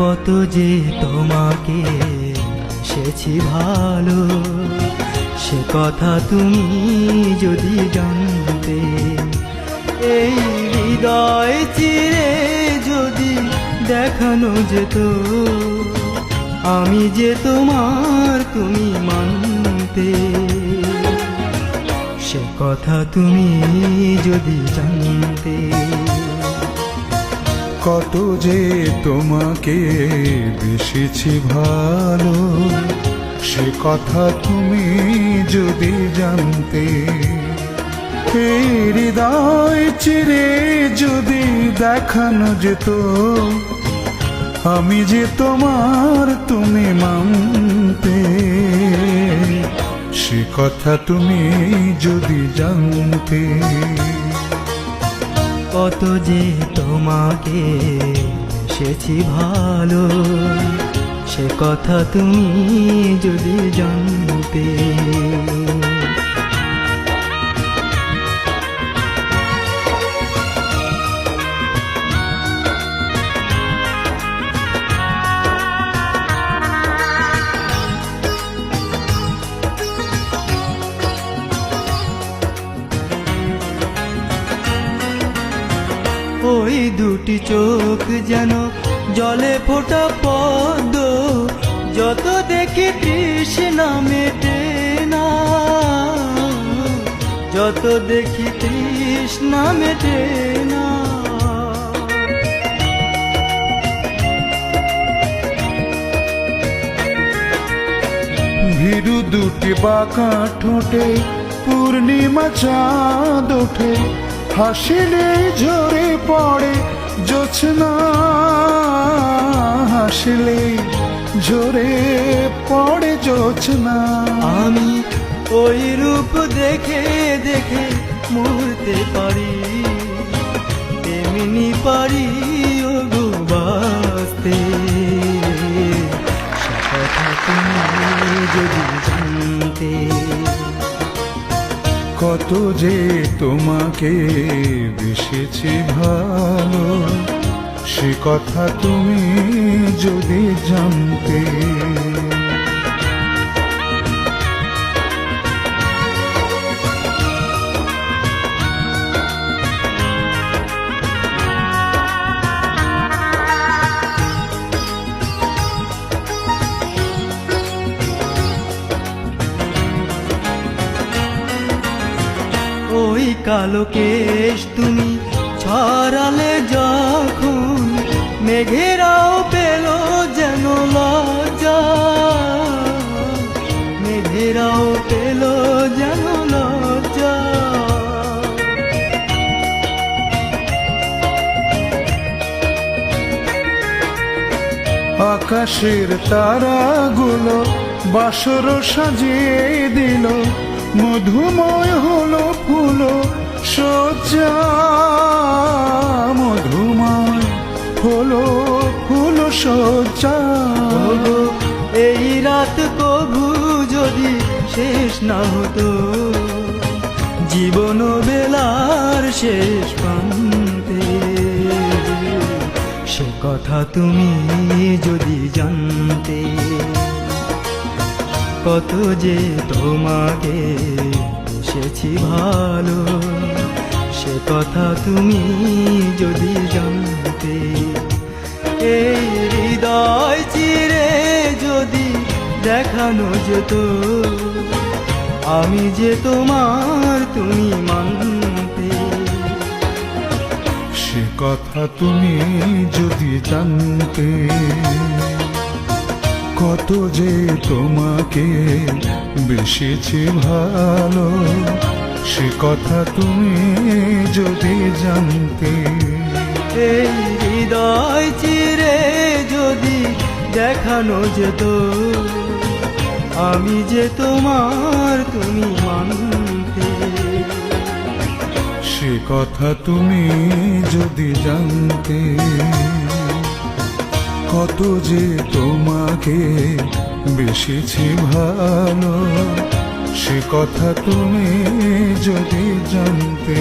কত যে তোমাকে বেসেছি ভালো, সে কথা তুমি যদি জানতে। এই হৃদয় চিরে যদি দেখানো যেত, আমি যে তোমার তুমি মানতে। সে কথা তুমি যদি জানতে। কত যে তোমাকে বেসেছি ভালো, সে কথা তুমি যদি জানতে। এই হৃদয় চিরে যদি দেখানো যেত, আমি যে তোমার তুমি মানতে। সে কথা তুমি যদি জানতে। কত যে তোমাকে বেসেছি ভালো, সে কথা তুমি যদি জানতে। ওই দুটি চোখ যেন জলে ফোটা পদ্ম, যত দেখি তৃষ্ণা মেটে না, যত দেখি তৃষ্ণা মেটে না। ভীরু দুটি বাঁকা ঠোঁটে পূর্ণিমা চাঁদ ওঠে, হাসিলে ঝরে পড়ে জোছনা, হাসিলে ঝরে পড়ে জোছনা। আমি ওই রূপ দেখে দেখে মরতে পারি, তেমনি পারি ও গো বাঁচতে। সে কথা তুমি যদি জানতে। কত যে তোমাকে বেসেছি ভালো, সে কথা তুমি যদি জানতে। ওই কালো কেশ তুমি ছড়ালে যখন, মেঘেরাও পেল যেন লজ্জা, মেঘেরাও পেল যেন লজ্জা। আকাশের তারাগুলো বাসর সাজিয়ে দিল, মধুময় হলো ফুল সজ্জা, মধুময় হলো ফুল সজ্জা। ওগো, এই রাত কভু যদি শেষ না হতো, জীবন বেলার শেষ প্রান্তে। সে কথা তুমি যদি জানতে। কত যে তোমাকে বেসেছি ভালো, সে কথা তুমি যদি জানতে। এই হৃদয় চিরে যদি দেখানো যেত, আমি যে তোমার তুমি মানতে। সে কথা তুমি যদি জানতে। কত যে তোমাকে বেসেছি ভালো, সে কথা তুমি যদি জানতে। এই হৃদয় চিরে যদি দেখানো যেত, আমি যে তোমার তুমি মানতে। সে কথা তুমি যদি জানতে। কত যে তোমাকে বেসেছি ভালো, সে কথা তুমি যদি জানতে।